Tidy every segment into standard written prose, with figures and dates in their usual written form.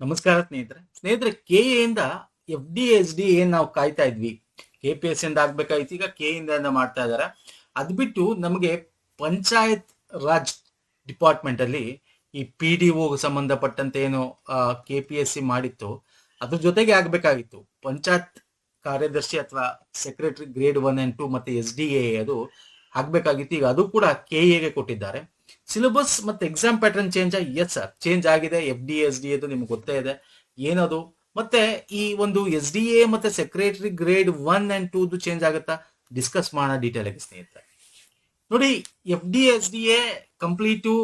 ನಮಸ್ಕಾರ ಸ್ನೇಹಿತರೆ ಕೆ ಇಂದ ಎಫ್ ಡಿ ಎಸ್ ಡಿ ಏನ್ ನಾವು ಕಾಯ್ತಾ ಇದ್ವಿ. ಕೆ ಪಿ ಎಸ್ ಇಂದ ಆಗ್ಬೇಕಾಯ್ತು, ಈಗ ಕೆ ಇಂದ ಮಾಡ್ತಾ ಇದಾರೆ. ಅದ್ ಬಿಟ್ಟು ನಮಗೆ ಪಂಚಾಯತ್ ರಾಜ್ ಡಿಪಾರ್ಟ್ಮೆಂಟ್ ಅಲ್ಲಿ ಈ ಪಿ ಡಿ ಒ ಸಂಬಂಧಪಟ್ಟಂತೆ ಏನು ಕೆ ಪಿ ಎಸ್ ಸಿ ಮಾಡಿತ್ತು, ಅದ್ರ ಜೊತೆಗೆ ಆಗ್ಬೇಕಾಗಿತ್ತು ಪಂಚಾಯತ್ ಕಾರ್ಯದರ್ಶಿ ಅಥವಾ ಸೆಕ್ರೆಟರಿ ಗ್ರೇಡ್ 1 and 2 ಮತ್ತೆ ಎಸ್ ಡಿ ಎ ಅದು ಆಗ್ಬೇಕಾಗಿತ್ತು. ಈಗ ಅದು ಕೂಡ ಕೆ ಎಗೆ ಕೊಟ್ಟಿದ್ದಾರೆ. ಸಿಲೆಬಸ್ ಮತ್ತೆ exam pattern change yes sir, change ಆಗಿದೆ. ಎಫ್ ಡಿ ಎಸ್ ಡಿ ಅದು ನಿಮ್ಗೆ ಗೊತ್ತೇ ಇದೆ ಏನದು. ಮತ್ತೆ ಈ ಒಂದು ಎಸ್ ಡಿ ಎ ಮತ್ತೆ ಸೆಕ್ರೆಟರಿ ಗ್ರೇಡ್ 1 and 2 ಚೇಂಜ್ ಆಗುತ್ತಾ, ಡಿಸ್ಕಸ್ ಮಾಡೋಣ ಡೀಟೇಲ್ ಆಗಿ ಸ್ನೇಹಿತರೆ. ನೋಡಿ, F D S D A complete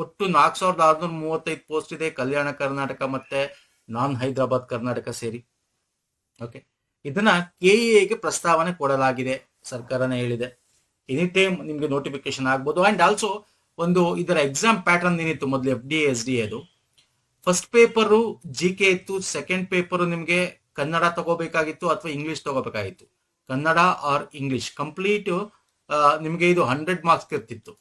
ಒಟ್ಟು 4635 ಪೋಸ್ಟ್ ಇದೆ, ಕಲ್ಯಾಣ ಕರ್ನಾಟಕ ಮತ್ತೆ ನಾನ್ ಹೈದರಾಬಾದ್ ಕರ್ನಾಟಕ ಸೇರಿ. ಓಕೆ, ಇದನ್ನ ಕೆ ಎಗೆ ಪ್ರಸ್ತಾವನೆ ಕೊಡಲಾಗಿದೆ, ಸರ್ಕಾರನೇ ಹೇಳಿದೆ. ಎನಿ ಟೈಮ್ ನಿಮ್ಗೆ ನೋಟಿಫಿಕೇಶನ್ ಆಗ್ಬೋದು. ಅಂಡ್ ಆಲ್ಸೋ ಒಂದು ಇದರ ಎಕ್ಸಾಮ್ ಪ್ಯಾಟರ್ನ್ ಏನಿತ್ತು ಮೊದಲು ಎಫ್ ಡಿ ಎಸ್ ಡಿ ಅದು, ಫಸ್ಟ್ ಪೇಪರು ಜಿ ಕೆ ಇತ್ತು, ಸೆಕೆಂಡ್ ಪೇಪರು ನಿಮ್ಗೆ ಕನ್ನಡ ತಗೋಬೇಕಾಗಿತ್ತು ಅಥವಾ ಇಂಗ್ಲಿಷ್ ತಗೋಬೇಕಾಗಿತ್ತು. ಕನ್ನಡ ಆರ್ ಇಂಗ್ಲಿಷ್ ಕಂಪ್ಲೀಟ್ ನಿಮ್ಗೆ ಇದು 100 ಮಾರ್ಕ್ಸ್ ಇರ್ತಿತ್ತು.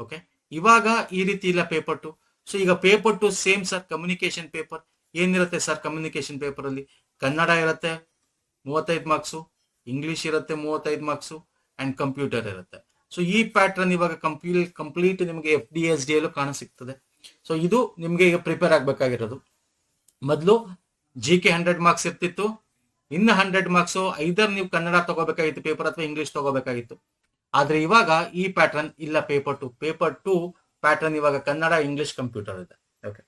ಓಕೆ, ಇವಾಗ ಈ ರೀತಿ ಇಲ್ಲ ಪೇಪರ್ 2. ಸೊ ಈಗ paper 2 same sir. Communication paper ಏನಿರುತ್ತೆ ಸರ್, ಕಮ್ಯುನಿಕೇಶನ್ ಪೇಪರ್ ಅಲ್ಲಿ ಕನ್ನಡ ಇರುತ್ತೆ 35 ಮಾರ್ಕ್ಸು, ಇಂಗ್ಲಿಷ್ ಇರುತ್ತೆ 35 ಮಾರ್ಕ್ಸು, ಅಂಡ್ ಕಂಪ್ಯೂಟರ್ ಇರುತ್ತೆ. ಸೊ ಈ ಪ್ಯಾಟರ್ನ್ ಇವಾಗ ಕಂಪ್ಲೀಟ್ ನಿಮಗೆ ಎಫ್ ಡಿ ಎಸ್ ಡಿ ಅಲ್ಲೂ ಕಾಣ ಸಿಗ್ತದೆ. ಸೊ ಇದು ನಿಮ್ಗೆ ಈಗ ಪ್ರಿಪೇರ್ ಆಗ್ಬೇಕಾಗಿರೋದು. ಮೊದಲು ಜಿ ಕೆ 100 ಮಾರ್ಕ್ಸ್ ಇರ್ತಿತ್ತು, ಇನ್ನು 100 ಮಾರ್ಕ್ಸ್ ಐದರ್ ನೀವು ಕನ್ನಡ ತಗೋಬೇಕಾಗಿತ್ತು ಪೇಪರ್ ಅಥವಾ ಇಂಗ್ಲಿಷ್ ತಗೋಬೇಕಾಗಿತ್ತು. ಆದ್ರೆ ಇವಾಗ ಈ ಪ್ಯಾಟರ್ನ್ ಇಲ್ಲ. ಪೇಪರ್ ಟು ಪ್ಯಾಟರ್ನ್ ಇವಾಗ ಕನ್ನಡ, ಇಂಗ್ಲಿಷ್, ಕಂಪ್ಯೂಟರ್ ಇದೆ. ಓಕೆ,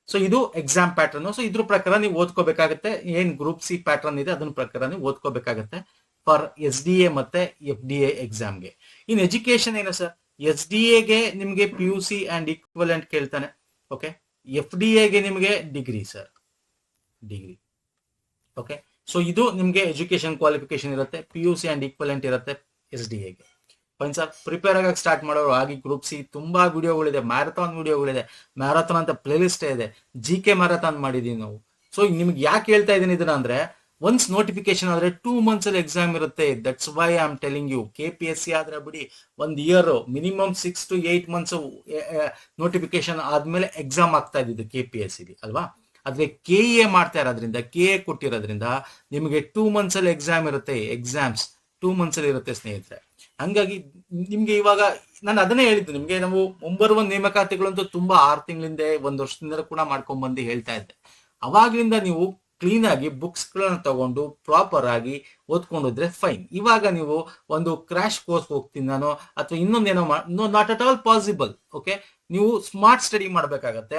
ಸೊ ಇದು ಎಕ್ಸಾಮ್ ಪ್ಯಾಟರ್ನ್. ಸೊ ಇದ್ರ ಪ್ರಕಾರ ನೀವು ಓದ್ಕೋಬೇಕಾಗತ್ತೆ. ಏನ್ ಗ್ರೂಪ್ ಸಿ ಪ್ಯಾಟರ್ನ್ ಇದೆ ಅದನ್ನ ಪ್ರಕಾರ ನೀವು ಓದ್ಕೋಬೇಕಾಗತ್ತೆ ಫಾರ್ ಎಸ್ ಡಿ ಎ ಮತ್ತೆ ಎಫ್ ಡಿ ಎ ಎಕ್ಸಾಮ್ಗೆ. ಇನ್ ಎಜುಕೇಶನ್ ಏನು ಸರ್, ಎಸ್ ಡಿ ಎಗೆ ನಿಮ್ಗೆ P U C and equivalent ಕೇಳ್ತಾನೆ. ಓಕೆ, ಎಫ್ ಡಿ ಎಗೆ ನಿಮ್ಗೆ degree sir, degree. Okay, so ಇದು ನಿಮ್ಗೆ ಎಜುಕೇಶನ್ ಕ್ವಾಲಿಫಿಕೇಶನ್ ಇರುತ್ತೆ. P U C and equivalent ಇರುತ್ತೆ ಎಸ್ ಡಿ ಎಗೆ. ಫೈನ್ ಸರ್, ಪ್ರಿಪೇರ್ ಆಗಕ್ಕೆ ಸ್ಟಾರ್ಟ್ ಮಾಡೋರು ಆಗಿ. ಗ್ರೂಪ್ ಸಿ ತುಂಬಾ ವಿಡಿಯೋಗಳಿದೆ, ಮ್ಯಾರಥಾನ್ ವಿಡಿಯೋಗಳಿದೆ, ಮ್ಯಾರಥಾನ್ ಅಂತ ಪ್ಲೇ ಲಿಸ್ಟ್ ಇದೆ, ಜಿ ಕೆ ಮ್ಯಾರಥಾನ್ ಮಾಡಿದೀವಿ ನಾವು. ಸೊ ನಿಮ್ಗೆ ಯಾಕೆ ಹೇಳ್ತಾ ಇದ್ದೀನಿ ಇದನ್ನ ಅಂದ್ರೆ, ಒನ್ಸ್ ನೋಟಿಫಿಕೇಶನ್ ಆದ್ರೆ 2 months ಅಲ್ಲಿ ಎಕ್ಸಾಮ್ ಇರುತ್ತೆ. That's why I am telling you. K P S C ಆದ್ರೆ ಬಿಡಿ, 1 year minimum 6 to 8 months notification ಆದ್ಮೇಲೆ ಎಕ್ಸಾಮ್ ಆಗ್ತಾ ಇದ್ದಿದ್ದು ಕೆ ಪಿ ಎಸ್ ಸಿ ಅಲ್ವಾ. ಆದ್ರೆ ಕೆ ಎ ಮಾಡ್ತಾ ಇರೋದ್ರಿಂದ, ಕೆ ಎ ಕೊಟ್ಟಿರೋದ್ರಿಂದ ನಿಮಗೆ 2 months ಅಲ್ಲಿ ಎಕ್ಸಾಮ್ ಇರುತ್ತೆ. ಎಕ್ಸಾಮ್ಸ್ 2 months ಅಲ್ಲಿ ಇರುತ್ತೆ ಸ್ನೇಹಿತರೆ. ಹಂಗಾಗಿ ನಿಮ್ಗೆ ಇವಾಗ ನಾನು ಅದನ್ನೇ ಹೇಳಿದ್ದು ನಿಮ್ಗೆ, ನಾವು ಮುಂಬರುವ ನೇಮಕಾತಿಗಳಂತೂ ತುಂಬಾ 6 ತಿಂಗಳಿಂದ 1 ವರ್ಷದಿಂದ ಕೂಡ ಮಾಡ್ಕೊಂಡ್ ಬಂದು ಹೇಳ್ತಾ ಇದ್ದೆ. ಅವಾಗ್ಲಿಂದ ನೀವು ಕ್ಲೀನ್ ಆಗಿ ಬುಕ್ಸ್ ಗಳನ್ನ ತಗೊಂಡು ಪ್ರಾಪರ್ ಆಗಿ ಓದ್ಕೊಂಡಿದ್ರೆ ಫೈನ್. ಇವಾಗ ನೀವು ಒಂದು ಕ್ರಾಶ್ ಕೋರ್ಸ್ ಹೋಗ್ತೀನಿ ನಾನು ಅಥವಾ ಇನ್ನೊಂದೇನೋ not at all possible. Okay, ನೀವು ಸ್ಮಾರ್ಟ್ ಸ್ಟಡಿ ಮಾಡ್ಬೇಕಾಗತ್ತೆ.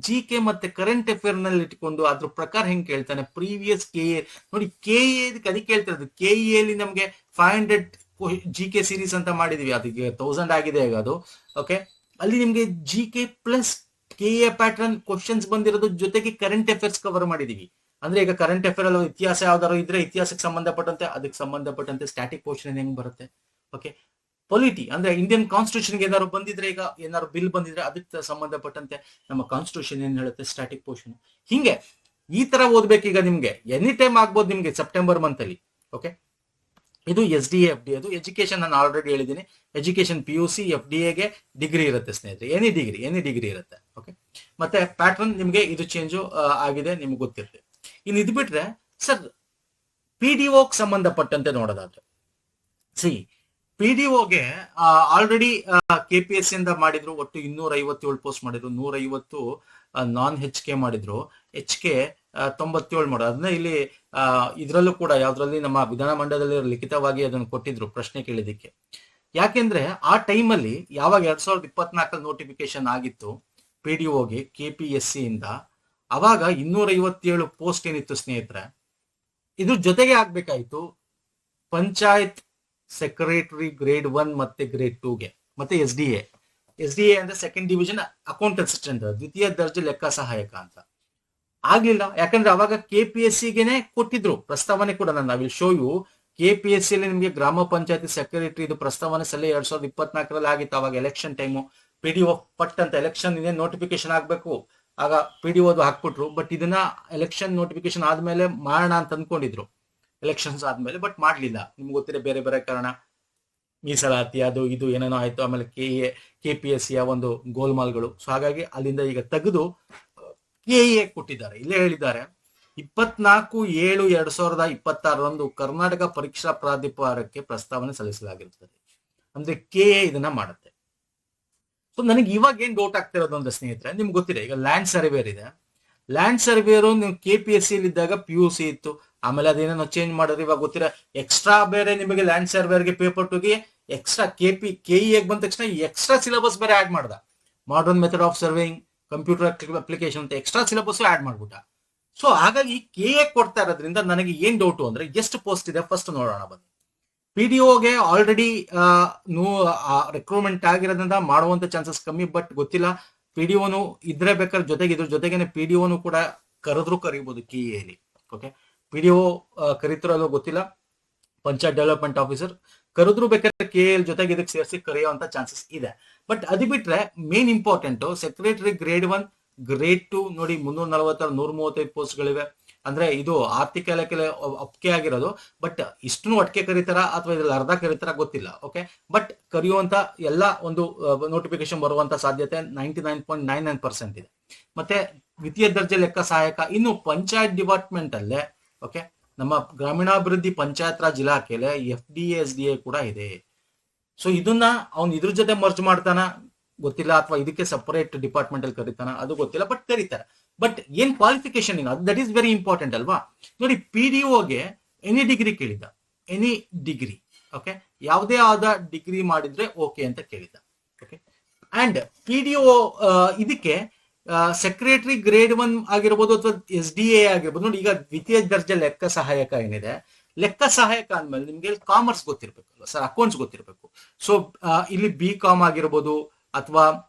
ಜಿ ಕೆ ಮತ್ತೆ ಕರೆಂಟ್ ಅಫೇರ್ ನಲ್ಲಿ ಇಟ್ಕೊಂಡು ಅದ್ರ ಪ್ರಕಾರ ಹೆಂಗ್ ಕೇಳ್ತಾನೆ. ಪ್ರೀವಿಯಸ್ ಕೆ ಎ ನೋಡಿ, ಕೆ ಎ ಅದಕ್ಕೆ ಕೇಳ್ತಿರೋದು. ಕೆ ಎಲ್ಲಿ ನಮ್ಗೆ 500 ಜಿ ಕೆ ಸೀರೀಸ್ ಅಂತ ಮಾಡಿದೀವಿ, ಅದಕ್ಕೆ 1000 ಆಗಿದೆ ಈಗ ಅದು. ಓಕೆ, ಅಲ್ಲಿ ನಿಮ್ಗೆ G K plus K A pattern questions ಬಂದಿರೋದು, ಜೊತೆಗೆ ಕರೆಂಟ್ ಅಫೇರ್ಸ್ ಕವರ್ ಮಾಡಿದೀವಿ. ಅಂದ್ರೆ ಈಗ ಕರೆಂಟ್ ಅಫೇರ್ ಅಲ್ಲಿ ಇತಿಹಾಸ ಯಾವ್ದಾರು ಇದ್ರೆ ಇತಿಹಾಸಕ್ಕೆ ಸಂಬಂಧಪಟ್ಟಂತೆ ಅದಕ್ಕೆ ಸಂಬಂಧಪಟ್ಟಂತೆ ಸ್ಟ್ಯಾಟಿಕ್ ಪೋರ್ಷನ್ ಹೆಂಗ್ ಬರುತ್ತೆ. ಓಕೆ, ಪೊಲಿಟಿ ಅಂದ್ರೆ ಇಂಡಿಯನ್ ಕಾನ್ಸ್ಟಿಟ್ಯೂಷನ್ಗೆ ಏನಾದ್ರು ಬಂದಿದ್ರೆ, ಈಗ ಏನಾದ್ರು ಬಿಲ್ ಬಂದಿದ್ರೆ ಅದಕ್ಕೆ ಸಂಬಂಧಪಟ್ಟಂತೆ ನಮ್ಮ ಕಾನ್ಸ್ಟಿಟ್ಯೂಷನ್ ಏನ್ ಹೇಳುತ್ತೆ, ಸ್ಟ್ಯಾಟಿಕ್ ಪೋರ್ಷನ್. ಹಿಂಗೆ ಈ ತರ ಓದ್ಬೇಕೀಗ. ನಿಮ್ಗೆ ಎನಿ ಟೈಮ್ ಆಗ್ಬೋದು ನಿಮ್ಗೆ ಸೆಪ್ಟೆಂಬರ್ ಮಂತ್ ಅಲ್ಲಿ. ಓಕೆ, ಇದು ಎಸ್ ಡಿ ಎಫ್ ಡಿ. ಅದು ಎಜುಕೇಶನ್ ನಾನು ಆಲ್ರೆಡಿ ಹೇಳಿದ್ದೀನಿ. Education P U C, F D ಎಗೆ ಡಿಗ್ರಿ ಇರುತ್ತೆ ಸ್ನೇಹಿತರೆ. ಎನಿ ಡಿಗ್ರಿ ಇರುತ್ತೆ. ಓಕೆ, ಮತ್ತೆ ಪ್ಯಾಟರ್ನ್ ನಿಮ್ಗೆ ಇದು ಚೇಂಜ್ ಆಗಿದೆ, ನಿಮ್ಗೆ ಗೊತ್ತಿರುತ್ತೆ. ಇನ್ನು ಇದು ಬಿಟ್ರೆ ಸರ್, ಪಿ ಡಿ ಒಗೆ ಸಂಬಂಧಪಟ್ಟಂತೆ ನೋಡೋದಾದ್ರೆ, ಸಿ ಪಿ ಡಿ ಒಗೆ ಆಲ್ರೆಡಿ ಕೆ ಪಿ ಎಸ್ ಇಂದ ಮಾಡಿದ್ರು. ಒಟ್ಟು 257 ಪೋಸ್ಟ್ ಮಾಡಿದ್ರು. 150 ನಾನ್ ಹೆಚ್ ಕೆ ಮಾಡಿದ್ರು. ಹೆಚ್ ಕೆ 97 ಮಾಡೋದು. ಅದನ್ನ ಇಲ್ಲಿ ಇದ್ರಲ್ಲೂ ಕೂಡ ಯಾವ್ದ್ರಲ್ಲಿ ನಮ್ಮ ವಿಧಾನಮಂಡಲದಲ್ಲಿ ಲಿಖಿತವಾಗಿ ಅದನ್ನು ಕೊಟ್ಟಿದ್ರು ಪ್ರಶ್ನೆ ಕೇಳಿದಕ್ಕೆ. ಯಾಕೆಂದ್ರೆ ಆ ಟೈಮಲ್ಲಿ ಯಾವಾಗ 2024 ನೋಟಿಫಿಕೇಶನ್ ಆಗಿತ್ತು ಪಿ ಡಿ ಒಗೆ ಕೆ ಪಿ ಎಸ್ ಸಿ ಇಂದ, ಅವಾಗ 257 ಪೋಸ್ಟ್ ಏನಿತ್ತು ಸ್ನೇಹಿತರೆ, ಇದ್ರ ಜೊತೆಗೆ ಆಗ್ಬೇಕಾಯ್ತು ಪಂಚಾಯತ್ ಸೆಕ್ರೆಟರಿ ಗ್ರೇಡ್ 1 ಮತ್ತೆ ಗ್ರೇಡ್ 2ಗೆ, ಮತ್ತೆ ಎಸ್ ಡಿ ಎ ಅಂದ್ರೆ ಸೆಕೆಂಡ್ ಡಿವಿಷನ್ ಅಕೌಂಟ್ ಅಸಿಸ್ಟೆಂಟ್, ದ್ವಿತೀಯ ದರ್ಜೆ ಲೆಕ್ಕ ಸಹಾಯಕ ಅಂತ. ಆಗ್ಲಿಲ್ಲ, ಯಾಕಂದ್ರೆ ಅವಾಗ ಕೆ ಪಿ ಎಸ್ ಸಿಗೆನೆ ಕೊಟ್ಟಿದ್ರು ಪ್ರಸ್ತಾವನೆ ಕೂಡ. ನಾನು will show you. K P S C ನಿಮ್ಗೆ ಗ್ರಾಮ ಪಂಚಾಯತಿ ಸೆಕ್ರೆಟರಿ ಇದು ಪ್ರಸ್ತಾವನೆ ಸಲ 2024 ಆಗಿತ್ತು. ಅವಾಗ election time. P D O ಪಟ್ ಅಂತ ಎಲೆಕ್ಷನ್ ಇನ್ನೇನು ನೋಟಿಫಿಕೇಶನ್ ಆಗ್ಬೇಕು, ಆಗ ಪಿ ಡಿ ಒದು ಹಾಕ್ಬಿಟ್ರು. ಬಟ್ ಇದನ್ನ ಎಲೆಕ್ಷನ್ ನೋಟಿಫಿಕೇಶನ್ ಆದ್ಮೇಲೆ ಮಾಡೋಣ ಅಂತ ಅನ್ಕೊಂಡಿದ್ರು, ಎಲೆಕ್ಷನ್ಸ್ ಆದ್ಮೇಲೆ. ಬಟ್ ಮಾಡ್ಲಿಲ್ಲ, ನಿಮ್ಗೆ ಗೊತ್ತಿದೆ ಬೇರೆ ಬೇರೆ ಕಾರಣ, ಮೀಸಲಾತಿ ಅದು ಇದು ಏನೇನೋ ಆಯ್ತು. ಆಮೇಲೆ ಕೆ ಪಿ ಎಸ್ ಸಿಯ ಒಂದು ಗೋಲ್ಮಾಲ್ಗಳು. ಸೊ ಹಾಗಾಗಿ ಅಲ್ಲಿಂದ ಈಗ ತೆಗೆದು ಕೆಎ ಕೊಟ್ಟಿದ್ದಾರೆ, ಇಲ್ಲೇ ಹೇಳಿದ್ದಾರೆ 24/7/2026 ಕರ್ನಾಟಕ ಪರೀಕ್ಷಾ ಪ್ರಾಧಿಕಾರಕ್ಕೆ ಪ್ರಸ್ತಾವನೆ ಸಲ್ಲಿಸಲಾಗಿರುತ್ತದೆ. ಅಂದ್ರೆ ಕೆಎ ಇದನ್ನ ಮಾಡುತ್ತೆ. ಸೊ ನನಗೆ ಇವಾಗ ಏನ್ ಡೌಟ್ ಆಗ್ತಿರೋದು ಅಂದ್ರೆ ಸ್ನೇಹಿತರೆ, ನಿಮ್ಗೆ ಗೊತ್ತಿದೆ ಈಗ ಲ್ಯಾಂಡ್ ಸರ್ವೇರ್ ಇದೆ. ಲ್ಯಾಂಡ್ ಸರ್ವೇರು ನೀವು KPSC ಇದ್ದಾಗ PUC ಇತ್ತು, ಆಮೇಲೆ ಅದೇನೋ ಚೇಂಜ್ ಮಾಡಿದ್ರೆ ಇವಾಗ ಗೊತ್ತಿರ ಎಕ್ಸ್ಟ್ರಾ ಬೇರೆ ನಿಮಗೆ ಲ್ಯಾಂಡ್ ಸರ್ವೇರ್ಗೆ ಪೇಪರ್ ಟುಗೆ ಎಕ್ಸ್ಟ್ರಾ KE ಬಂದ ತಕ್ಷಣ ಎಕ್ಸ್ಟ್ರಾ ಸಿಲೆಬಸ್ ಬೇರೆ ಆಡ್ ಮಾಡ್ದ. Modern method of surveying, computer application ಅಂತ ಎಕ್ಸ್ಟ್ರಾ ಸಿಲೆಬಸ್ ಆಡ್ ಮಾಡ್ಬಿಟ್ಟ. ಸೊ ಹಾಗಾಗಿ KA ಕೊಡ್ತಾ ಇರೋದ್ರಿಂದ ನನಗೆ ಏನ್ ಡೌಟು ಅಂದ್ರೆ ಎಷ್ಟು ಪೋಸ್ಟ್ ಇದೆ ಫಸ್ಟ್ ನೋಡೋಣ ಬನ್ನಿ. PDOಗೆ ಆಲ್ರೆಡಿ ರಿಕ್ರೂಟ್ಮೆಂಟ್ ಆಗಿರೋದ್ರಿಂದ ಮಾಡುವಂತ ಚಾನ್ಸಸ್ ಕಮ್ಮಿ, ಬಟ್ ಗೊತ್ತಿಲ್ಲ PDOನು ಇದ್ರೆ ಬೇಕಾದ್ರೆ ಜೊತೆಗೆ ಇದ್ರ ಜೊತೆಗೇನೆ PDOನು ಕೂಡ ಕರೆದ್ರು ಕರಿಬಹುದು KA. ಓಕೆ, PDO ಕರೀತಿರೋದು ಗೊತ್ತಿಲ್ಲ, ಪಂಚಾಯತ್ ಡೆವಲಪ್ಮೆಂಟ್ ಆಫೀಸರ್ ಕರೆದ್ರು ಬೇಕಾದ್ರೆ KA ಜೊತೆಗೆ ಇದಕ್ಕೆ ಸೇರಿಸಿ ಕರೆಯುವಂತ ಚಾನ್ಸಸ್ ಇದೆ. ಬಟ್ ಅದು ಬಿಟ್ರೆ main important secretary grade 1 grade 2 ನೋಡಿ 346 135 ಪೋಸ್ಟ್ ಗಳಿವೆ. ಅಂದ್ರೆ ಇದು ಆರ್ಥಿಕ ಇಲಾಖೆ ಒಪ್ಪಿಗೆ ಆಗಿರೋದು, ಬಟ್ ಇಷ್ಟನ್ನು ಒಟ್ಟಿಗೆ ಕರೀತಾರ ಅಥವಾ ಇದ್ರಲ್ಲಿ ಅರ್ಧ ಕರೀತಾರ ಗೊತ್ತಿಲ್ಲ. ಓಕೆ, ಬಟ್ ಕರೆಯುವಂತ ಎಲ್ಲ ಒಂದು ನೋಟಿಫಿಕೇಶನ್ ಬರುವಂತ ಸಾಧ್ಯತೆ 99.99% ಇದೆ. ಮತ್ತೆ ದ್ವಿತೀಯ ದರ್ಜೆ ಲೆಕ್ಕ ಸಹಾಯಕ ಇನ್ನು ಪಂಚಾಯತ್ ಡಿಪಾರ್ಟ್ಮೆಂಟ್ ಅಲ್ಲೇ ಓಕೆ ನಮ್ಮ ಗ್ರಾಮೀಣಾಭಿವೃದ್ಧಿ ಪಂಚಾಯತ್ ರಾಜ್ ಇಲಾಖೆಲೆ FDA SDA ಕೂಡ ಇದೆ. ಸೊ ಇದನ್ನ ಅವ್ನು ಇದ್ರ ಜೊತೆ ಮರ್ಜ್ ಮಾಡ್ತಾನ ಗೊತ್ತಿಲ್ಲ, ಅಥವಾ ಇದಕ್ಕೆ ಸಪರೇಟ್ ಡಿಪಾರ್ಟ್ಮೆಂಟ್ ಅಲ್ಲಿ ಕರೀತಾನ ಅದು ಗೊತ್ತಿಲ್ಲ, ಬಟ್ ಕರೀತಾರೆ. ಬಟ್ ಏನ್ ಕ್ವಾಲಿಫಿಕೇಶನ್ ಏನು ದಟ್ ಈಸ್ ವೆರಿ ಇಂಪಾರ್ಟೆಂಟ್ ಅಲ್ವಾ. ನೋಡಿ PDOಗೆ ಎನಿ ಡಿಗ್ರಿ ಕೇಳಿದ್ದ, ಎನಿ ಡಿಗ್ರಿ. ಓಕೆ, ಯಾವುದೇ ಆದ ಡಿಗ್ರಿ ಮಾಡಿದ್ರೆ ಓಕೆ ಅಂತ ಕೇಳಿದ್ದ. ಓಕೆ, ಅಂಡ್ PDO ಇದಕ್ಕೆ ಸೆಕ್ರೆಟರಿ ಗ್ರೇಡ್ 1 ಆಗಿರ್ಬೋದು ಅಥವಾ SDA ಆಗಿರ್ಬೋದು. ನೋಡಿ ಈಗ ದ್ವಿತೀಯ ದರ್ಜೆ ಲೆಕ್ಕ ಸಹಾಯಕ ಏನಿದೆ, ಲೆಕ್ಕ ಸಹಾಯಕ ಅಂದ್ಮೇಲೆ ನಿಮ್ಗೆ ಕಾಮರ್ಸ್ ಗೊತ್ತಿರ್ಬೇಕಲ್ಲ ಸರ್, ಅಕೌಂಟ್ಸ್ ಗೊತ್ತಿರ್ಬೇಕು. ಸೊ ಇಲ್ಲಿ BCom ಆಗಿರ್ಬೋದು ಅಥವಾ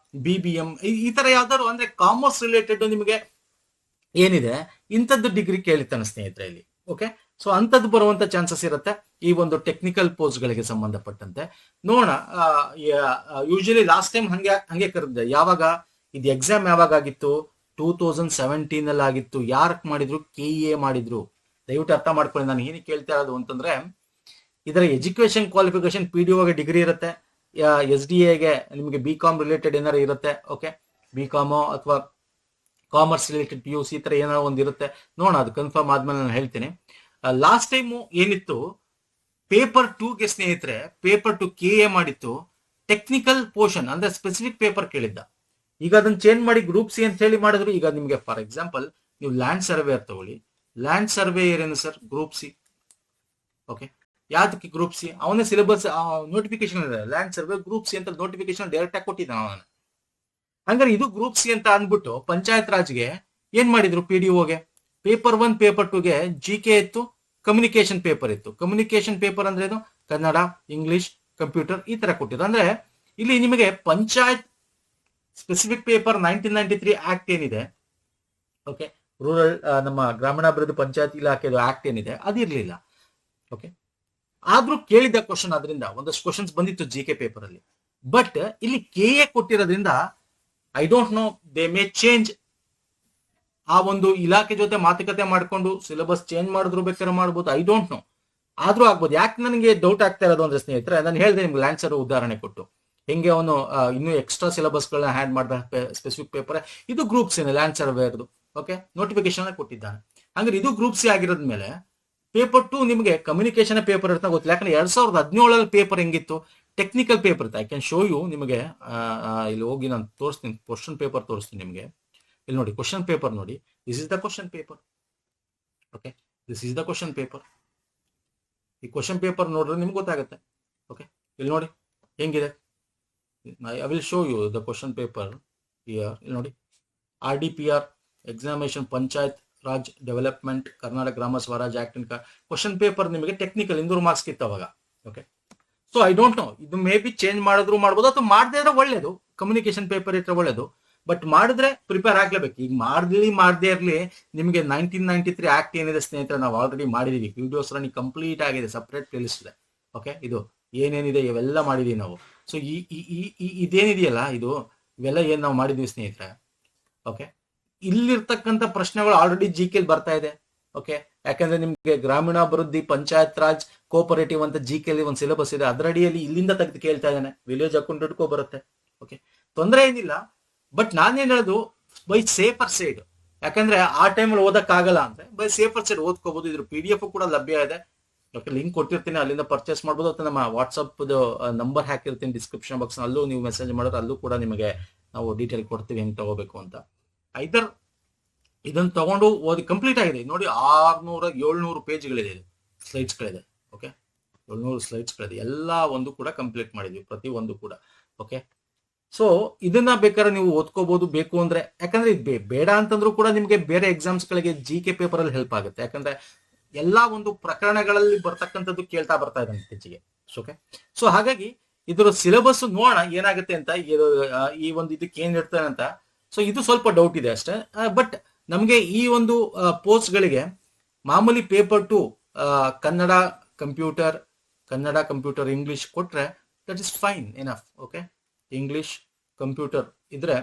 BBM ಈ ತರ ಯಾವ್ದಾದ್ರು ಅಂದ್ರೆ ಕಾಮರ್ಸ್ ರಿಲೇಟೆಡ್ ನಿಮಗೆ ಏನಿದೆ ಇಂಥದ್ದು ಡಿಗ್ರಿ ಕೇಳಿತಾನೆ ಸ್ನೇಹಿತರೆ ಇಲ್ಲಿ. ಓಕೆ, ಸೊ ಅಂಥದ್ದು ಬರುವಂತ ಚಾನ್ಸಸ್ ಇರುತ್ತೆ ಈ ಒಂದು ಟೆಕ್ನಿಕಲ್ ಪೋಸ್ಟ್ ಗಳಿಗೆ ಸಂಬಂಧಪಟ್ಟಂತೆ. ನೋಡೋಣ, ಯೂಶಲಿ ಲಾಸ್ಟ್ ಟೈಮ್ ಹಂಗೆ ಕರೆದಿದೆ. ಯಾವಾಗ ಇದು ಎಕ್ಸಾಮ್ ಯಾವಾಗ ಆಗಿತ್ತು? 2017 ಅಲ್ಲಿ ಆಗಿತ್ತು. ಯಾರಕ್ ಮಾಡಿದ್ರು? KA ಮಾಡಿದ್ರು. ದಯವಿಟ್ಟು ಅರ್ಥ ಮಾಡ್ಕೊಳ್ಳಿ ನಾನು ಏನಕ್ಕೆ ಕೇಳ್ತಾ ಇರೋದು ಅಂತಂದ್ರೆ, ಇದರ ಎಜುಕೇಶನ್ ಕ್ವಾಲಿಫಿಕೇಶನ್ PDOಗೆ ಡಿಗ್ರಿ ಇರುತ್ತೆ, SDAಗೆ ನಿಮಗೆ BCom ರಿಲೇಟೆಡ್ ಏನಾರು ಇರುತ್ತೆ. ಓಕೆ, BCom ಅಥವಾ ಕಾಮರ್ಸ್ ರಿಲೇಟೆಡ್ PUC ಈ ತರ ಏನಾರು ಒಂದು ಇರುತ್ತೆ. ನೋಡೋಣ, ಅದು ಕನ್ಫರ್ಮ್ ಆದ್ಮೇಲೆ ನಾನು ಹೇಳ್ತೀನಿ. ಲಾಸ್ಟ್ ಟೈಮು ಏನಿತ್ತು ಪೇಪರ್ 2ಗೆ ಸ್ನೇಹಿತರೆ, ಪೇಪರ್ 2 KA ಮಾಡಿತ್ತು ಟೆಕ್ನಿಕಲ್ ಪೋರ್ಷನ್ ಅಂದ್ರೆ ಸ್ಪೆಸಿಫಿಕ್ ಪೇಪರ್ ಕೇಳಿದ್ದ. ಈಗ ಅದನ್ನ ಚೇಂಜ್ ಮಾಡಿ ಗ್ರೂಪ್ C ಅಂತ ಹೇಳಿ ಮಾಡಿದ್ರು. ಈಗ ನಿಮ್ಗೆ ಫಾರ್ ಎಕ್ಸಾಂಪಲ್ ನೀವು ಲ್ಯಾಂಡ್ ಸರ್ವೇಯರ್ ತಗೊಳ್ಳಿ, ಲ್ಯಾಂಡ್ ಸರ್ವೇಯರ್ ಏನು ಸರ್? Group C. ಓಕೆ, ಯಾವ್ದಕ್ಕೆ ಗ್ರೂಪ್ C? ಅವನೇ ಸಿಲೆಬಸ್ ನೋಟಿಫಿಕೇಶನ್ ಇದೆ, ಲ್ಯಾಂಡ್ ಸರ್ವೆ ಗ್ರೂಪ್ C ಅಂತ ನೋಟಿಫಿಕೇಶನ್ ಡೈರೆಕ್ಟ್ ಆಗಿ ಕೊಟ್ಟಿದ್ದಾನೆ ಅವನ. ಹಂಗಾರೆ ಇದು ಗ್ರೂಪ್ C ಅಂತ ಅಂದ್ಬಿಟ್ಟು ಪಂಚಾಯತ್ ರಾಜ್ಗೆ ಏನ್ ಮಾಡಿದ್ರು? PDOಗೆ ಪೇಪರ್ 1 ಪೇಪರ್ 2ಗೆ GK ಇತ್ತು, ಕಮ್ಯುನಿಕೇಶನ್ ಪೇಪರ್ ಇತ್ತು. ಕಮ್ಯುನಿಕೇಶನ್ ಪೇಪರ್ ಅಂದ್ರೆ ಏನು? ಕನ್ನಡ, ಇಂಗ್ಲಿಷ್, ಕಂಪ್ಯೂಟರ್ ಈ ತರ ಕೊಟ್ಟಿದ್ರು. ಅಂದ್ರೆ ಇಲ್ಲಿ ನಿಮಗೆ ಪಂಚಾಯತ್ ಸ್ಪೆಸಿಫಿಕ್ ಪೇಪರ್ 1993 ಆಕ್ಟ್ ಏನಿದೆ, ಓಕೆ, ರೂರಲ್ ನಮ್ಮ ಗ್ರಾಮೀಣಾಭಿವೃದ್ಧಿ ಪಂಚಾಯತ್ ಇಲಾಖೆದು ಆಕ್ಟ್ ಏನಿದೆ ಅದಿರ್ಲಿಲ್ಲ. ಓಕೆ, ಆದ್ರೂ ಕೇಳಿದ ಕ್ವಶನ್, ಅದರಿಂದ ಒಂದಷ್ಟು ಕ್ವಶನ್ಸ್ ಬಂದಿತ್ತು GK ಪೇಪರ್ ಅಲ್ಲಿ. ಬಟ್ ಇಲ್ಲಿ KA ಕೊಟ್ಟಿರೋದ್ರಿಂದ I don't know, they may change. ಆ ಒಂದು ಇಲಾಖೆ ಜೊತೆ ಮಾತುಕತೆ ಮಾಡ್ಕೊಂಡು ಸಿಲೆಬಸ್ ಚೇಂಜ್ ಮಾಡಿದ್ರು ಬೇಕಾದ್ರೆ ಮಾಡ್ಬೋದು, ಐ ಡೋಂಟ್ ನೋ. ಆದ್ರೂ ಆಗ್ಬೋದು. ಯಾಕೆ ನನಗೆ ಡೌಟ್ ಆಗ್ತಾ ಇರೋದು ಅಂದ್ರೆ ಸ್ನೇಹಿತರೆ, ನಾನು ಹೇಳಿದೆ ನಿಮ್ಗೆ ಲ್ಯಾಂಡ್ ಸರ್ವೆ ಉದಾಹರಣೆ ಕೊಟ್ಟು ಹೆಂಗೆ ಅವನು ಇನ್ನೂ ಎಕ್ಸ್ಟ್ರಾ ಸಿಲೆಬಸ್ ಗಳನ್ನ ಹ್ಯಾಂಡ್ ಮಾಡಿದ ಸ್ಪೆಸಿಫಿಕ್ ಪೇಪರ್. ಇದು ಗ್ರೂಪ್ C ಲ್ಯಾಂಡ್ ಸರ್ವೆ ಇರೋದು. ಓಕೆ, ನೋಟಿಫಿಕೇಶನ್ ಕೊಟ್ಟಿದ್ದಾನೆ. ಹಂಗಾರೆ ಇದು ಗ್ರೂಪ್ C ಆಗಿರೋದ್ಮೇಲೆ ಪೇಪರ್ 2 ನಿಮಗೆ ಕಮ್ಯುನಿಕೇಶನ್ ಪೇಪರ್ ಇರ್ತಾ ಗೊತ್ತಿಲ್ಲ. ಯಾಕಂದ್ರೆ 2017 ಪೇಪರ್ ಹೆಂಗಿತ್ತು? ಟೆಕ್ನಿಕಲ್ ಪೇಪರ್ ಇತ್ತು. ಐ ಕ್ಯಾನ್ ಶೋ ಯು ನಿಮಗೆ. ಇಲ್ಲಿ ಹೋಗಿ ನಾನು ತೋರಿಸ್ತೀನಿ, ಕ್ವಶನ್ ಪೇಪರ್ ತೋರಿಸ್ತೀನಿ ನಿಮಗೆ. ಇಲ್ಲಿ ನೋಡಿ, ಕ್ವಶನ್ ಪೇಪರ್ ನೋಡಿ, this is the question paper. Okay, this is the question paper. ಈ ಕ್ವಶನ್ ಪೇಪರ್ ನೋಡ್ರೆ ನಿಮ್ಗೆ ಗೊತ್ತಾಗುತ್ತೆ. ಓಕೆ, ಇಲ್ಲಿ ನೋಡಿ ಹೆಂಗಿದೆ. I will show you the question paper here. ಇಲ್ಲಿ ನೋಡಿ, RDPR examination Panchayat Raj development Karnataka Gram Swaraj act question paper ನಿಮಗೆ ಟೆಕ್ನಿಕಲ್ 200 ಮಾರ್ಕ್ಸ್ ಇತ್ತು ಅವಾಗ. Okay, so I don't know, ಇದು ಮೇ ಬಿ ಚೇಂಜ್ ಮಾಡಿದ್ರು ಮಾಡ್ಬೋದು, ಅಥವಾ ಮಾಡದೇ ಇದ್ರೆ ಒಳ್ಳೇದು. ಕಮ್ಯುನಿಕೇಶನ್ ಪೇಪರ್ ಇದ್ರೆ ಒಳ್ಳೇದು, ಬಟ್ ಮಾಡಿದ್ರೆ ಪ್ರಿಪೇರ್ ಆಗ್ಲೇಬೇಕು. ಈಗ ಮಾಡದೇ ಇರ್ಲಿ, ನಿಮಗೆ 1993 ಆಕ್ಟ್ ಏನಿದೆ ಸ್ನೇಹಿತರೆ, ನಾವು ಆಲ್ರೆಡಿ ಮಾಡಿದೀವಿ. ವಿಡಿಯೋಸ್ ರನ್ನಿಂಗ್ ಕಂಪ್ಲೀಟ್ ಆಗಿದೆ, ಸಪರೇಟ್ ಪ್ಲೇಲಿಸ್ಟ್ ಇದೆ. ಓಕೆ, ಇದು ಏನೇನಿದೆ ಇವೆಲ್ಲ ಮಾಡಿದೀವಿ ನಾವು. ಸೊ ಇದೇನಿದೆಯಲ್ಲ ಇದು, ಇವೆಲ್ಲ ಏನ್ ನಾವು ಮಾಡಿದೀವಿ ಸ್ನೇಹಿತರೆ. ಓಕೆ, ಇಲ್ಲಿರ್ತಕ್ಕಂಥ ಪ್ರಶ್ನೆಗಳು ಆಲ್ರೆಡಿ GK ಬರ್ತಾ ಇದೆ. ಓಕೆ, ಯಾಕಂದ್ರೆ ನಿಮ್ಗೆ ಗ್ರಾಮೀಣಾಭಿವೃದ್ಧಿ ಪಂಚಾಯತ್ ರಾಜ್ ಕೋಪರೇಟಿವ್ ಅಂತ GK ಒಂದು ಸಿಲೆಬಸ್ ಇದೆ, ಅದರ ಅಡಿಯಲ್ಲಿ ಇಲ್ಲಿಂದ ತೆಗೆದು ಕೇಳ್ತಾ ಇದ್ದಾನೆ. ವಿಲೇಜ್ ಅಕೌಂಟೆಂಟ್ ಬರುತ್ತೆ. ಓಕೆ, ತೊಂದರೆ ಏನಿಲ್ಲ. ಬಟ್ ನಾನೇನ್ ಹೇಳೋದು, ಬೈ ಸೇಫರ್ ಸೈಡ್. ಯಾಕಂದ್ರೆ ಆ ಟೈಮಲ್ಲಿ ಓದಕ್ಕಾಗಲ್ಲ ಅಂದ್ರೆ ಬೈ ಸೇಫರ್ ಸೈಡ್ ಓದ್ಕೋಬಹುದು. ಇದ್ರ PDF ಕೂಡ ಲಭ್ಯ ಇದೆ. ಓಕೆ, ಲಿಂಕ್ ಕೊಟ್ಟಿರ್ತೀನಿ, ಅಲ್ಲಿಂದ ಪರ್ಚೇಸ್ ಮಾಡ್ಬೋದು. ಅಥವಾ ನಮ್ಮ ವಾಟ್ಸಪ್ ನಂಬರ್ ಹಾಕಿರ್ತೀನಿ ಡಿಸ್ಕ್ರಿಪ್ಷನ್ ಬಾಕ್ಸ್, ಅಲ್ಲೂ ನೀವು ಮೆಸೇಜ್ ಮಾಡಿದ್ರೆ ಅಲ್ಲೂ ಕೂಡ ನಿಮಗೆ ನಾವು ಡೀಟೇಲ್ ಕೊಡ್ತೀವಿ ಹೆಂಗ್ ತಗೋಬೇಕು ಅಂತ. ಐದರ್ ಇದನ್ನ ತಗೊಂಡು ಓದಿ ಕಂಪ್ಲೀಟ್ ಆಗಿದೆ ನೋಡಿ, 600-700 ಪೇಜ್ಗಳಿದೆ, ಸ್ಲೈಡ್ಸ್ಗಳಿದೆ. ಓಕೆ, 700 ಸ್ಲೈಡ್ಸ್ಗಳಿದೆ, ಎಲ್ಲ ಒಂದು ಕೂಡ ಕಂಪ್ಲೀಟ್ ಮಾಡಿದ್ವಿ, ಪ್ರತಿ ಒಂದು ಕೂಡ. ಓಕೆ, ಸೊ ಇದನ್ನ ಬೇಕಾದ್ರೆ ನೀವು ಓದ್ಕೋಬಹುದು ಬೇಕು ಅಂದ್ರೆ. ಯಾಕಂದ್ರೆ ಇದು ಬೇಡ ಅಂತಂದ್ರೂ ಕೂಡ ನಿಮಗೆ ಬೇರೆ ಎಕ್ಸಾಮ್ಸ್ ಗಳಿಗೆ GK ಪೇಪರ್ ಅಲ್ಲಿ ಹೆಲ್ಪ್ ಆಗುತ್ತೆ. ಯಾಕಂದ್ರೆ ಎಲ್ಲಾ ಒಂದು ಪ್ರಕರಣಗಳಲ್ಲಿ ಬರ್ತಕ್ಕಂಥದ್ದು ಕೇಳ್ತಾ ಬರ್ತಾ ಇದೆ ಇತ್ತೀಚೆಗೆ. ಓಕೆ, ಸೊ ಹಾಗಾಗಿ ಇದ್ರ ಸಿಲೆಬಸ್ ನೋಡೋಣ ಏನಾಗುತ್ತೆ ಅಂತ, ಈ ಒಂದು ಇದಕ್ಕೆ ಏನ್ ಇರ್ತಾನೆ ಅಂತ. ಸೊ ಇದು ಸ್ವಲ್ಪ ಡೌಟ್ ಇದೆ ಅಷ್ಟೇ. ಬಟ್ ನಮಗೆ ಈ ಒಂದು ಪೋಸ್ಟ್ ಗಳಿಗೆ ಮಾಮೂಲಿ ಪೇಪರ್ 2 ಕನ್ನಡ ಕಂಪ್ಯೂಟರ್ ಇಂಗ್ಲಿಷ್ ಕೊಟ್ರೆ that is fine enough. Okay, English computer ಇದ್ರೆ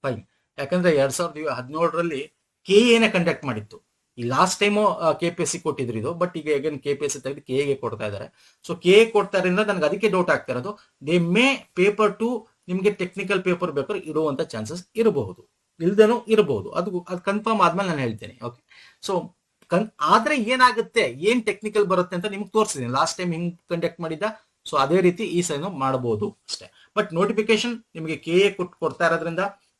ಫೈನ್. ಯಾಕಂದ್ರೆ 2017ರಲ್ಲಿ KA ಕಂಡಕ್ಟ್ ಮಾಡಿತ್ತು. ಈ ಲಾಸ್ಟ್ ಟೈಮು KPSC ಕೊಟ್ಟಿದ್ರು ಇದು, ಬಟ್ ಈಗ again KPSC ತೆಗೆದು KA ಕೊಡ್ತಾ ಇದ್ದಾರೆ. ಸೊ KA ಕೊಡ್ತಾ ಇರೋದ್ರಿಂದ ನನಗೆ ಅದಕ್ಕೆ ಡೌಟ್ ಆಗ್ತಾ ಇರೋದು, ದೇ ಮೇ ಪೇಪರ್ 2 ನಿಮ್ಗೆ ಟೆಕ್ನಿಕಲ್ ಪೇಪರ್ ಬೇಕಾದ್ರೆ ಇರುವಂತ ಚಾನ್ಸಸ್ ಇರಬಹುದು, ಇಲ್ದೇನೂ ಇರಬಹುದು. ಅದು ಕನ್ಫರ್ಮ್ ಆದ್ಮೇಲೆ ನಾನು ಹೇಳ್ತೇನೆ. ಓಕೆ, ಸೊ ಆದ್ರೆ ಏನಾಗುತ್ತೆ, ಏನ್ ಟೆಕ್ನಿಕಲ್ ಬರುತ್ತೆ ಅಂತ ನಿಮ್ಗೆ ತೋರಿಸಿದೀನಿ ಲಾಸ್ಟ್ ಟೈಮ್ ಹಿಂಗ್ ಕಂಡಕ್ಟ್ ಮಾಡಿದ್ದ. ಸೊ ಅದೇ ರೀತಿ ಈ ಸೈನು ಮಾಡಬಹುದು ಅಷ್ಟೇ. ಬಟ್ ನೋಟಿಫಿಕೇಶನ್ ನಿಮಗೆ KA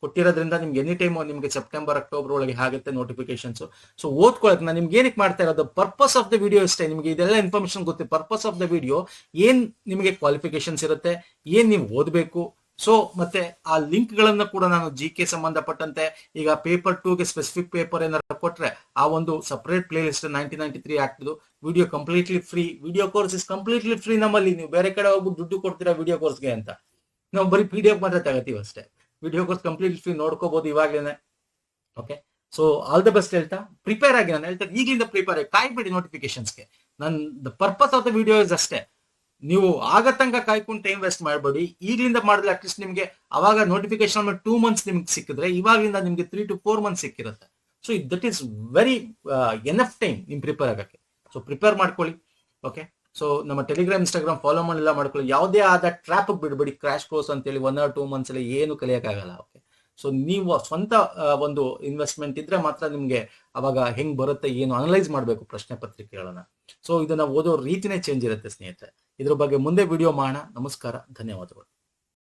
ಕೊಟ್ಟಿರೋದ್ರಿಂದ ನಿಮ್ಗೆ ಎನಿ ಟೈಮ್ ನಿಮ್ಗೆ ಸೆಪ್ಟೆಂಬರ್ ಅಕ್ಟೋಬರ್ ಒಳಗೆ ಆಗುತ್ತೆ ನೋಟಿಫಿಕೇಶನ್ಸ್. ಸೊ ಓದ್ಕೊಳಕ್ ನಾನು ನಿಮ್ಗೆ ಏನಕ್ಕೆ ಮಾಡ್ತಾ ಇರೋದು, ಪರ್ಪಸ್ ಆಫ್ ದ ವಿಡಿಯೋ ಅಷ್ಟೇ. ನಿಮ್ಗೆ ಇದೆಲ್ಲ ಇನ್ಫಾರ್ಮೇಶನ್ ಗೊತ್ತಿದೆ. ಪರ್ಪಸ್ ಆಫ್ ದ ವಿಡಿಯೋ ಏನ್ ನಿಮಗೆ ಕ್ವಾಲಿಫಿಕೇಶನ್ಸ್ ಇರುತ್ತೆ, ಏನ್ ನೀವು ಓದಬೇಕು. ಸೊ ಮತ್ತೆ ಆ ಲಿಂಕ್ ಗಳನ್ನ ಕೂಡ ನಾನು GK ಸಂಬಂಧಪಟ್ಟಂತೆ, ಈಗ ಪೇಪರ್ 2ಗೆ ಸ್ಪೆಸಿಫಿಕ್ ಪೇಪರ್ ಏನಾದ್ರು ಕೊಟ್ರೆ ಆ ಒಂದು ಸಪರೇಟ್ ಪ್ಲೇ ಲಿಸ್ಟ್ 1993 ಆಗ್ತದೆ. Video completely free, video course is completely free. ನಮ್ಮಲ್ಲಿ ನೀವು ಬೇರೆ ಕಡೆ ಹೋಗ್ಬಿಟ್ಟು ದುಡ್ಡು ಕೊಡ್ತೀರಾ ವಿಡಿಯೋ ಕೋರ್ಸ್ಗೆ ಅಂತ, ನಾವು ಬರೀ PDF ಮಾತ್ರ ತಗೋತೀವಿ ಅಷ್ಟೇ. ವಿಡಿಯೋ ಕೋರ್ಸ್ ಕಂಪ್ಲೀಟ್ಲಿ ಫ್ರೀ, ನೋಡ್ಕೋಬಹುದು ಇವಾಗಲೇನೆ. Okay, so all the best ಹೇಳ್ತಾ ಪ್ರಿಪೇರ್ ಆಗಿ, ನಾನು ಹೇಳ್ತಾ ಈಗಲಿಂದ ಪ್ರಿಪೇರ್ ಆಗಿ, ಕಾಯ್ಬೇಡಿ ನೋಟಿಫಿಕೇಶನ್ಸ್ಗೆ. The purpose of the video is ಅಷ್ಟೇ. ನೀವು ಆಗ ತನಕ ಕಾಯ್ಕೊಂಡು ಟೈಮ್ ವೇಸ್ಟ್ ಮಾಡಬೇಡಿ. ಈಗಲಿಂದ ಮಾಡಿದ್ರೆ ಅಟ್ಲೀಸ್ಟ್ ನಿಮ್ಗೆ ಅವಾಗ ನೋಟಿಫಿಕೇಶನ್ 2 ಮಂತ್ಸ್ ನಿಮ್ಗೆ ಸಿಕ್ಕಿದ್ರೆ, ಇವಾಗಲಿಂದ ನಿಮ್ಗೆ 3 to 4 ಮಂತ್ಸ್ ಸಿಕ್ಕಿರುತ್ತೆ. So that is very enough time ನಿಮ್ ಪ್ರಿಪೇರ್ ಆಗಕ್ಕೆ. ಸೊ ಪ್ರಿಪೇರ್ ಮಾಡ್ಕೊಳ್ಳಿ. ಓಕೆ, ಸೊ ನಮ್ಮ ಟೆಲಿಗ್ರಾಮ್ ಇನ್ಸ್ಟಾಗ್ರಾಮ್ ಫಾಲೋ ಮಾಡಿಲ್ಲ ಮಾಡ್ಕೊಳ್ಳಿ. ಯಾವುದೇ ಆದ ಟ್ರ್ಯಾಪ್ ಬಿಡಬೇಡಿ, ಕ್ರಾಶ್ ಕೋರ್ಸ್ ಅಂತೇಳಿ 1 or 2 ಮಂತ್ಸ್ ಅಲ್ಲಿ ಏನು ಕಲಿಯಕ್ಕಾಗಲ್ಲ. ಓಕೆ, ಸೊ ನೀವು ಸ್ವಂತ ಒಂದು ಇನ್ವೆಸ್ಟ್ಮೆಂಟ್ ಇದ್ರೆ ಮಾತ್ರ ನಿಮ್ಗೆ ಅವಾಗ ಹೆಂಗ್ ಬರುತ್ತೆ, ಏನು ಅನಲೈಸ್ ಮಾಡಬೇಕು ಪ್ರಶ್ನೆ ಪತ್ರಿಕೆಗಳನ್ನ. ಸೊ ಇದನ್ನ ಓದೋ ರೀತಿನೇ ಚೇಂಜ್ ಇರುತ್ತೆ ಸ್ನೇಹಿತರೆ. ಇದ್ರ ಬಗ್ಗೆ ಮುಂದೆ ವಿಡಿಯೋ ಮಾಡೋಣ. ನಮಸ್ಕಾರ, ಧನ್ಯವಾದಗಳು.